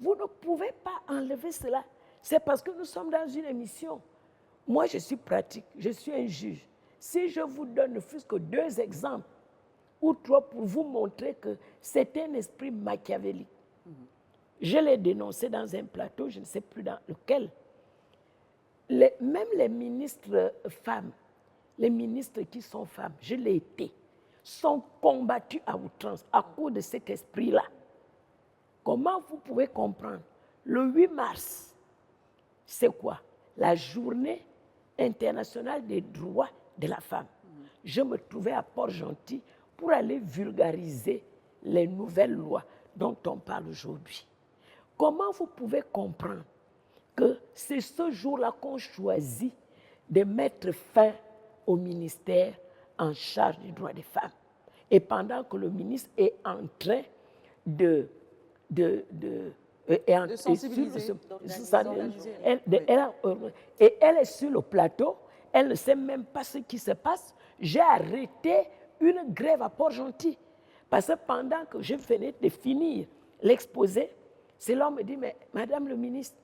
Vous ne pouvez pas enlever cela. C'est parce que nous sommes dans une émission. Moi, je suis pratique, je suis un juge. Si je vous donne ne fût-ce que 2 exemples ou 3 pour vous montrer que c'est un esprit machiavélique, je l'ai dénoncé dans un plateau, je ne sais plus dans lequel. Même les ministres femmes, les ministres qui sont femmes, je l'ai été, sont combattus à outrance à cause de cet esprit-là. Comment vous pouvez comprendre? Le 8 mars, c'est quoi? La journée internationale des droits de la femme. Je me trouvais à Port-Gentil pour aller vulgariser les nouvelles lois dont on parle aujourd'hui. Comment vous pouvez comprendre que c'est ce jour-là qu'on choisit de mettre fin au ministère en charge des droits des femmes? Et pendant que le ministre est en train de
sensibiliser,
et elle est sur le plateau, elle ne sait même pas ce qui se passe. J'ai arrêté une grève à Port-Gentil parce que pendant que je venais de finir l'exposé, c'est l'homme me dit, mais Madame le ministre,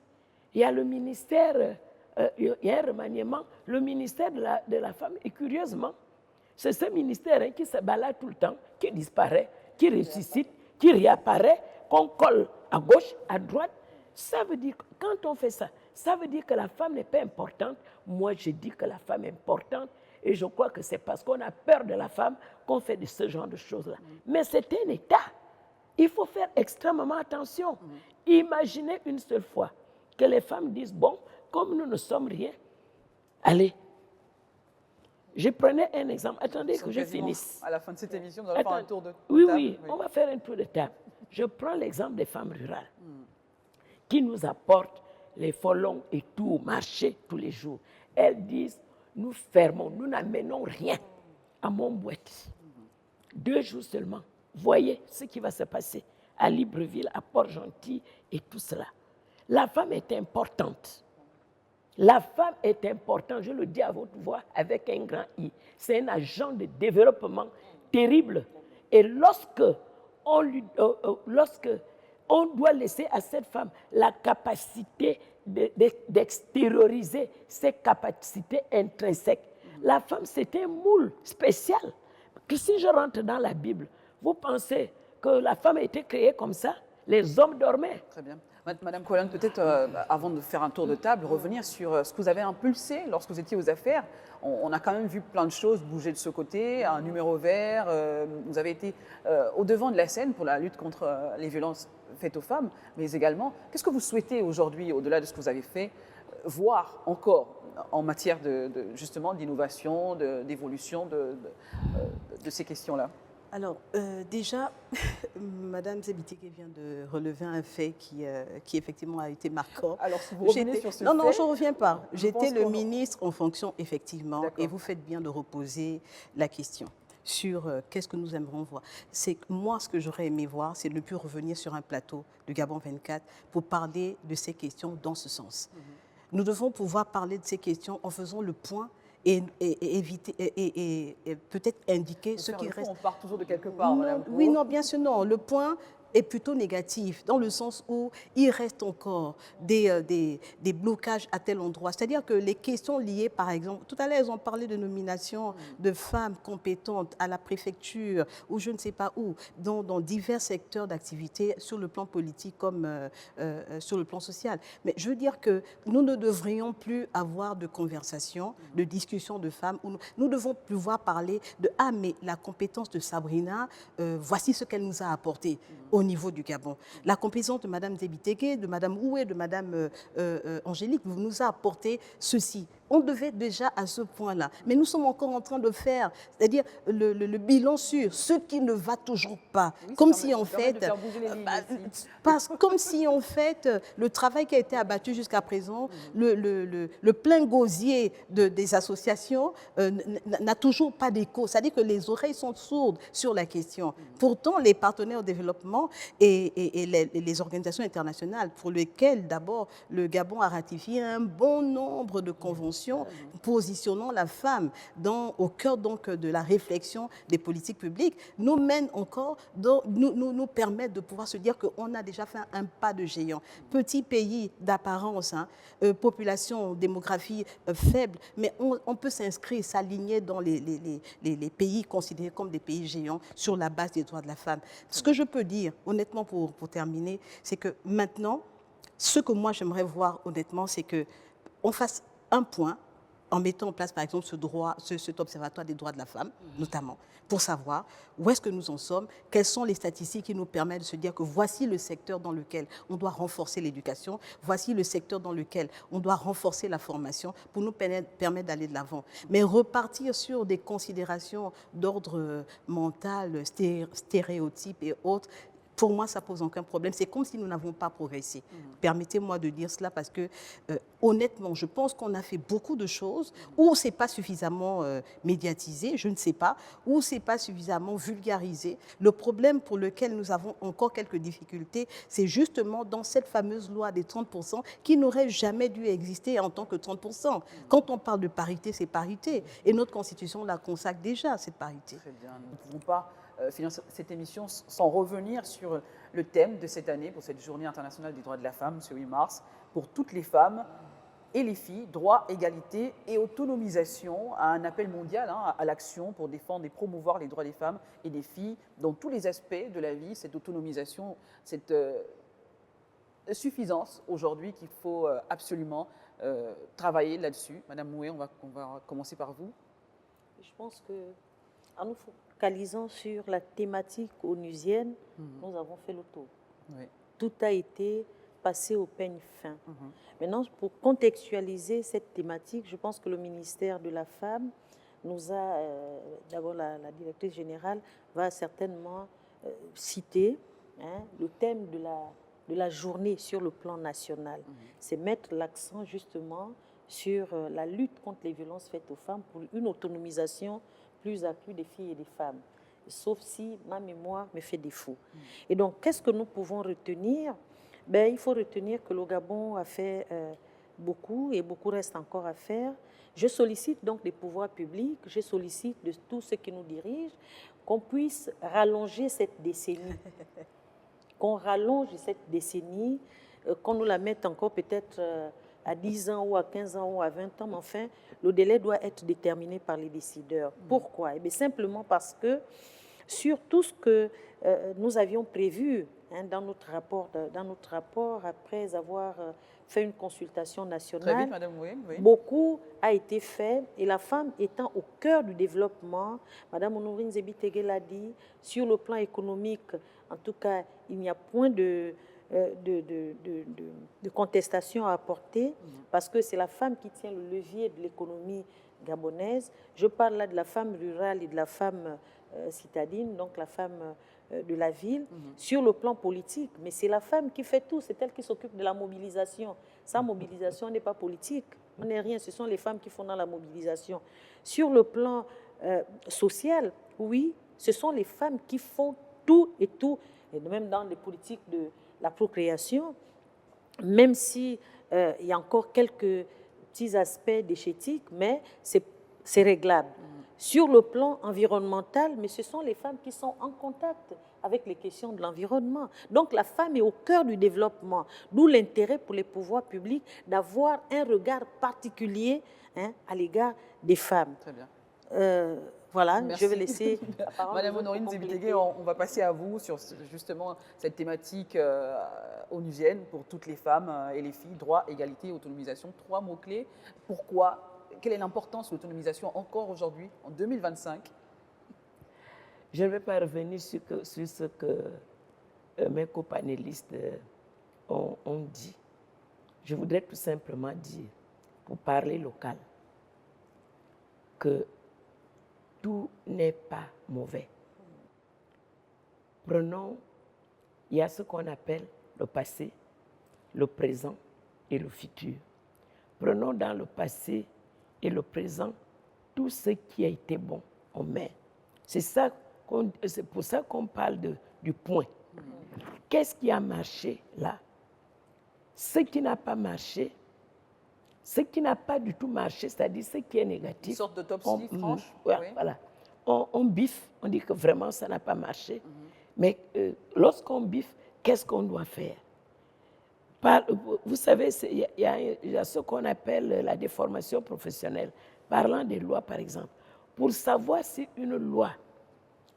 il y a le ministère, il y a un remaniement, le ministère de la femme, et curieusement, c'est ce ministère qui se balade tout le temps, qui disparaît, qui ressuscite, qui réapparaît, qu'on colle à gauche, à droite. Ça veut dire, quand on fait ça, ça veut dire que la femme n'est pas importante. Moi, je dis que la femme est importante et je crois que c'est parce qu'on a peur de la femme qu'on fait de ce genre de choses-là. Mais c'est un État. Il faut faire extrêmement attention. Imaginez une seule fois que les femmes disent, bon, comme nous ne sommes rien, allez. Je prenais un exemple. Attendez que je finisse.
À la fin de cette émission, nous allons faire un tour de table.
Oui, on va faire un tour de table. Je prends l'exemple des femmes rurales qui nous apportent les folons et tout, au marché tous les jours. Elles disent, nous fermons, nous n'amenons rien à Montboîte. 2 jours seulement. Voyez ce qui va se passer à Libreville, à Port-Gentil et tout cela. La femme est importante. La femme est importante, je le dis à votre voix avec un grand I. C'est un agent de développement terrible. Et lorsque on doit laisser à cette femme la capacité d'extérioriser ses capacités intrinsèques, la femme, c'est un moule spécial. Que si je rentre dans la Bible, vous pensez que la femme a été créée comme ça? Les hommes dormaient.
Très bien. Madame Colin, peut-être avant de faire un tour de table, revenir sur ce que vous avez impulsé lorsque vous étiez aux affaires. On a quand même vu plein de choses bouger de ce côté, un numéro vert. Vous avez été au devant de la scène pour la lutte contre les violences faites aux femmes, mais également, qu'est-ce que vous souhaitez aujourd'hui, au-delà de ce que vous avez fait, voir encore en matière justement d'innovation, d'évolution de ces questions-là?
Alors, déjà, Madame Zebiteke vient de relever un fait qui effectivement a été marquant.
Alors, si vous revenez sur ce
Non,
fait,
je ne reviens pas. J'étais le
qu'on-
ministre en fonction, effectivement,
D'accord.
et vous faites bien de reposer la question sur qu'est-ce que nous aimerons voir. C'est que moi, ce que j'aurais aimé voir, c'est de ne plus revenir sur un plateau de Gabon 24 pour parler de ces questions dans ce sens. Nous devons pouvoir parler de ces questions en faisant le point et éviter et peut-être indiquer ce qui reste.
On part toujours de quelque part,
Non,
Madame
oui,
Cour.
non, bien sûr, non. Le point est plutôt négatif, dans le sens où il reste encore des blocages à tel endroit. C'est-à-dire que les questions liées, par exemple, tout à l'heure, ils ont parlé de nomination de femmes compétentes à la préfecture ou je ne sais pas où, dans divers secteurs d'activité, sur le plan politique comme sur le plan social. Mais je veux dire que nous ne devrions plus avoir de conversation, de discussion de femmes, où nous devons pouvoir parler de « Ah, mais la compétence de Sabrina, voici ce qu'elle nous a apporté » au niveau du Gabon. La compétence de Mme Zebiteke, de Mme Oué, de Mme Angélique nous a apporté ceci. On devait déjà à ce point-là. Mais nous sommes encore en train de faire, c'est-à-dire le bilan sur ce qui ne va toujours pas.
Oui,
Comme
ça
si en
permet de
fait,
faire bouger les lignes aussi.
comme si en fait, le travail qui a été abattu jusqu'à présent, le plein gosier des associations n'a toujours pas d'écho. C'est-à-dire que les oreilles sont sourdes sur la question. Pourtant, les partenaires au développement et les organisations internationales pour lesquelles d'abord le Gabon a ratifié un bon nombre de conventions positionnant la femme au cœur donc de la réflexion des politiques publiques, nous mènent encore, nous permettent de pouvoir se dire qu'on a déjà fait un pas de géant. Petit pays d'apparence, population, démographie faible, mais on peut s'inscrire, s'aligner dans les pays considérés comme des pays géants sur la base des droits de la femme. Ce que je peux dire, honnêtement, pour terminer, c'est que maintenant, ce que moi j'aimerais voir, honnêtement, c'est qu'on fasse un point en mettant en place, par exemple, cet observatoire des droits de la femme, notamment, pour savoir où est-ce que nous en sommes, quelles sont les statistiques qui nous permettent de se dire que voici le secteur dans lequel on doit renforcer l'éducation, voici le secteur dans lequel on doit renforcer la formation pour nous permettre d'aller de l'avant. Mais repartir sur des considérations d'ordre mental, stéréotypes et autres, pour moi, ça pose aucun problème. C'est comme si nous n'avons pas progressé. Permettez-moi de dire cela parce que, honnêtement, je pense qu'on a fait beaucoup de choses où ce n'est pas suffisamment médiatisé, je ne sais pas, où ce n'est pas suffisamment vulgarisé. Le problème pour lequel nous avons encore quelques difficultés, c'est justement dans cette fameuse loi des 30% qui n'aurait jamais dû exister en tant que 30%. Quand on parle de parité, c'est parité. Et notre Constitution la consacre déjà, cette parité.
Très bien. Nous ne pouvons pas finir cette émission sans revenir sur le thème de cette année, pour cette journée internationale des droits de la femme, ce 8 mars, pour toutes les femmes et les filles, droit, égalité et autonomisation, à un appel mondial à l'action pour défendre et promouvoir les droits des femmes et des filles dans tous les aspects de la vie, cette autonomisation, cette suffisance aujourd'hui qu'il faut absolument travailler là-dessus. Madame Moué, on va commencer par vous.
Je pense que, en nous focalisant sur la thématique onusienne, nous avons fait le tour.
Oui.
Tout a été passé au peigne fin. Maintenant, pour contextualiser cette thématique, je pense que le ministère de la Femme nous a, d'abord la directrice générale va certainement citer le thème de de la journée sur le plan national. C'est mettre l'accent justement sur la lutte contre les violences faites aux femmes pour une autonomisation plus accrue des filles et des femmes, sauf si ma mémoire me fait défaut. Et donc, qu'est-ce que nous pouvons retenir? Ben, il faut retenir que le Gabon a fait beaucoup et beaucoup reste encore à faire. Je sollicite donc les pouvoirs publics, je sollicite de tous ceux qui nous dirigent qu'on puisse rallonger cette décennie, qu'on rallonge cette décennie, qu'on nous la mette encore peut-être à 10 ans ou à 15 ans ou à 20 ans, mais enfin, le délai doit être déterminé par les décideurs. Pourquoi? Eh bien, simplement parce que sur tout ce que nous avions prévu dans notre rapport, après avoir fait une consultation nationale,
Très vite, madame, oui.
beaucoup a été fait, et la femme étant au cœur du développement, madame Honorine Zebitege l'a dit, sur le plan économique, en tout cas, il n'y a point de contestation à apporter, parce que c'est la femme qui tient le levier de l'économie gabonaise. Je parle là de la femme rurale et de la femme citadine, donc la femme de la ville, sur le plan politique. Mais c'est la femme qui fait tout, c'est elle qui s'occupe de la mobilisation. Sa mobilisation n'est pas politique, on n'est rien, ce sont les femmes qui font dans la mobilisation. Sur le plan social, oui, ce sont les femmes qui font tout, et même dans les politiques de la procréation, même si il y a encore quelques petits aspects d'échétique, mais c'est réglable. Sur le plan environnemental, mais ce sont les femmes qui sont en contact avec les questions de l'environnement. Donc la femme est au cœur du développement, d'où l'intérêt pour les pouvoirs publics d'avoir un regard particulier à l'égard des femmes.
Très bien.
Voilà,
Merci.
je vais laisser la parole.
Madame Honorine Zebitege, on va passer à vous sur justement cette thématique onusienne pour toutes les femmes et les filles, droit, égalité, autonomisation. 3 mots-clés. Pourquoi? Quelle est l'importance de l'autonomisation encore aujourd'hui, en 2025?
Je ne vais pas revenir sur ce que mes copanélistes ont dit. Je voudrais tout simplement dire, pour parler local, que tout n'est pas mauvais. Prenons, il y a ce qu'on appelle le passé, le présent et le futur. Prenons dans le passé et le présent tout ce qui a été bon, on met. C'est pour ça qu'on parle du point. Qu'est-ce qui a marché là? Ce qui n'a pas marché, ce qui n'a pas du tout marché, c'est-à-dire ce qui est négatif.
Une sorte d'autopsie franche.
Voilà. On biffe, on dit que vraiment ça n'a pas marché. Mais lorsqu'on biffe, qu'est-ce qu'on doit faire? Vous savez, il y a ce qu'on appelle la déformation professionnelle. Parlant des lois, par exemple. Pour savoir si une loi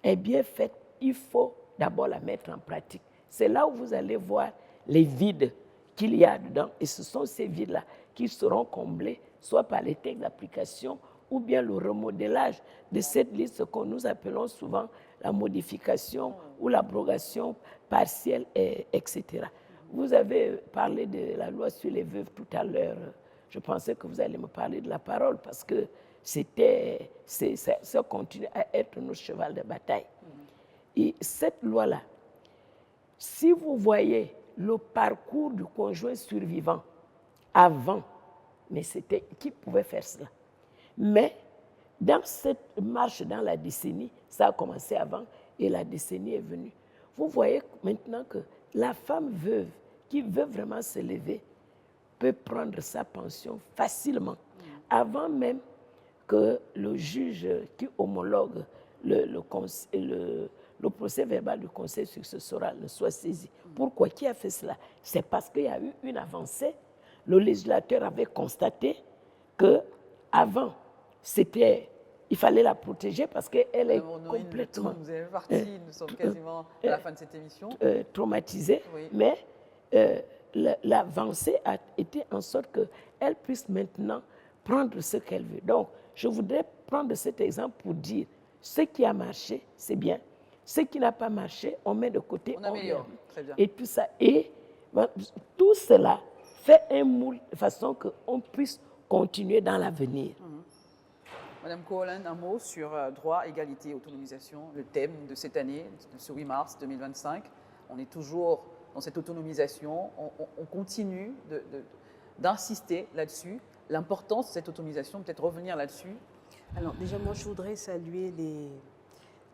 est bien faite, il faut d'abord la mettre en pratique. C'est là où vous allez voir les vides qu'il y a dedans. Et ce sont ces vides-là qui seront comblés, soit par les textes d'application ou bien le remodelage de cette liste que nous appelons souvent la modification ou l'abrogation partielle, etc. Vous avez parlé de la loi sur les veuves tout à l'heure. Je pensais que vous allez me parler de la parole parce que ça continue à être notre cheval de bataille. Et cette loi-là, si vous voyez le parcours du conjoint survivant avant, mais c'était qui pouvait faire cela? Mais dans cette marche dans la décennie, ça a commencé avant et la décennie est venue. Vous voyez maintenant que la femme veuve qui veut vraiment se lever peut prendre sa pension facilement, avant même que le juge qui homologue le procès verbal du conseil successoral ne soit saisi. Pourquoi? Qui a fait cela? C'est parce qu'il y a eu une avancée. Le législateur avait constaté qu'avant, il fallait la protéger parce qu'elle est complètement...
Vous avez parti, nous sommes quasiment à la fin de cette émission.
Traumatisée,
oui.
Mais l'avancée a été en sorte qu'elle puisse maintenant prendre ce qu'elle veut. Donc, je voudrais prendre cet exemple pour dire ce qui a marché, c'est bien. Ce qui n'a pas marché, on met de côté.
On améliore, très bien.
Et tout ça. Et tout cela fait un moule de façon qu'on puisse continuer dans l'avenir.
Madame Koholen, un mot sur droit, égalité, autonomisation, le thème de cette année, de ce 8 mars 2025. On est toujours dans cette autonomisation, on continue d'insister là-dessus, l'importance de cette autonomisation, peut-être revenir là-dessus.
Alors déjà, moi, je voudrais saluer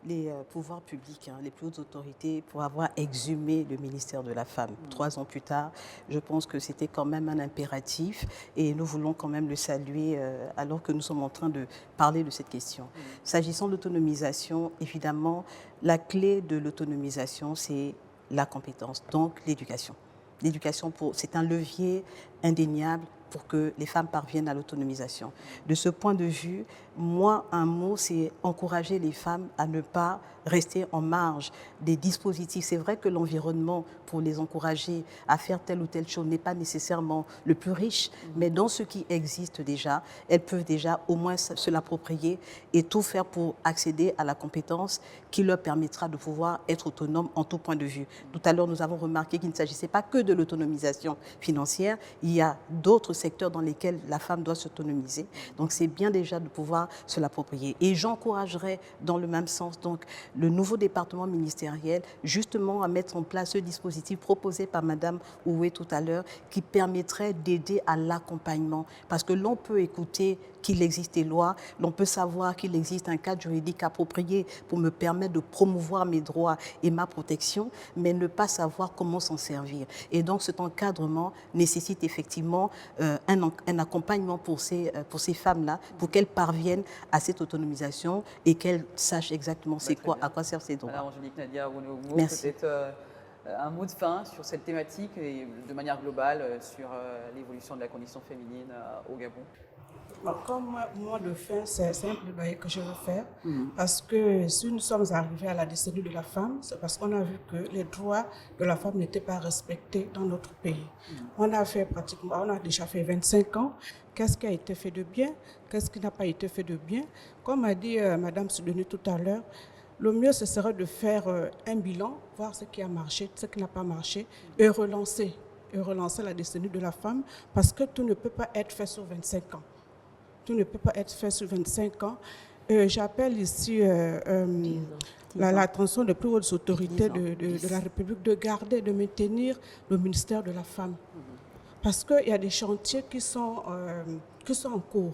les pouvoirs publics, les plus hautes autorités, pour avoir exhumé le ministère de la Femme. 3 ans plus tard, je pense que c'était quand même un impératif et nous voulons quand même le saluer alors que nous sommes en train de parler de cette question. S'agissant de l'autonomisation, évidemment, la clé de l'autonomisation, c'est la compétence, donc l'éducation. L'éducation, c'est un levier indéniable pour que les femmes parviennent à l'autonomisation. De ce point de vue, moi, un mot, c'est encourager les femmes à ne pas rester en marge des dispositifs. C'est vrai que l'environnement, pour les encourager à faire telle ou telle chose, n'est pas nécessairement le plus riche, mais dans ce qui existe déjà, elles peuvent déjà au moins se l'approprier et tout faire pour accéder à la compétence qui leur permettra de pouvoir être autonomes en tout point de vue. Tout à l'heure, nous avons remarqué qu'il ne s'agissait pas que de l'autonomisation financière. Il y a d'autres secteurs dans lesquels la femme doit s'autonomiser. Donc, c'est bien déjà de pouvoir se l'approprier. Et j'encouragerais dans le même sens donc le nouveau département ministériel justement à mettre en place ce dispositif proposé par Madame Oué tout à l'heure qui permettrait d'aider à l'accompagnement. Parce que l'on peut écouter qu'il existe des lois, l'on peut savoir qu'il existe un cadre juridique approprié pour me permettre de promouvoir mes droits et ma protection, mais ne pas savoir comment s'en servir. Et donc cet encadrement nécessite effectivement un accompagnement pour ces femmes-là, pour qu'elles parviennent à cette autonomisation et qu'elles sachent exactement c'est quoi, à quoi servent ces droits.
Madame Angélique Nadia Rouleau,
Merci.
peut-être un mot de fin sur cette thématique et de manière globale sur l'évolution de la condition féminine au Gabon.
Comme mot de fin, c'est un plaidoyer que je veux faire parce que si nous sommes arrivés à la décennie de la femme, c'est parce qu'on a vu que les droits de la femme n'étaient pas respectés dans notre pays. On a déjà fait 25 ans. Qu'est-ce qui a été fait de bien? Qu'est-ce qui n'a pas été fait de bien? Comme a dit Madame Soudeni tout à l'heure, le mieux, ce serait de faire un bilan, voir ce qui a marché, ce qui n'a pas marché et relancer la décennie de la femme parce que tout ne peut pas être fait sur 25 ans. Tout ne peut pas être fait sur 25 ans. J'appelle ici l'attention des plus hautes autorités de la République de garder, de maintenir le ministère de la Femme. Parce qu'il y a des chantiers qui sont en cours.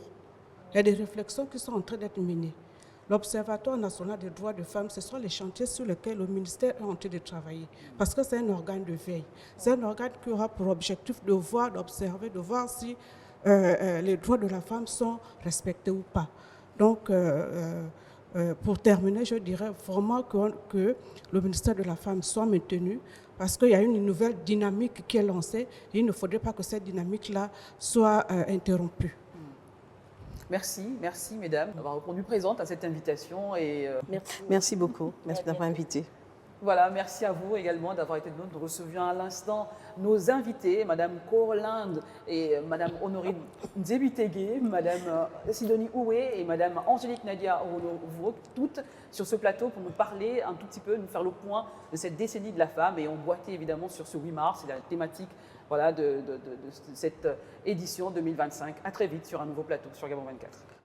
Il y a des réflexions qui sont en train d'être menées. L'Observatoire national des droits des femmes, ce sont les chantiers sur lesquels le ministère est en train de travailler. Parce que c'est un organe de veille. C'est un organe qui aura pour objectif de voir, d'observer, de voir si les droits de la femme sont respectés ou pas. Donc, pour terminer, je dirais vraiment que le ministère de la Femme soit maintenu parce qu'il y a une nouvelle dynamique qui est lancée et il ne faudrait pas que cette dynamique-là soit interrompue.
Merci mesdames d'avoir répondu présentes à cette invitation. Et,
Merci beaucoup, merci d'avoir invité.
Voilà, merci à vous également d'avoir été de nous. Nous recevions à l'instant nos invités, Madame Corlinde et Madame Honorine Nzebitege, Madame Sidonie Oué et Madame Angélique Nadia Rouleau, toutes sur ce plateau pour nous parler un tout petit peu, nous faire le point de cette décennie de la femme et emboîter évidemment sur ce 8 mars, c'est la thématique de cette édition 2025. À très vite sur un nouveau plateau sur Gabon 24.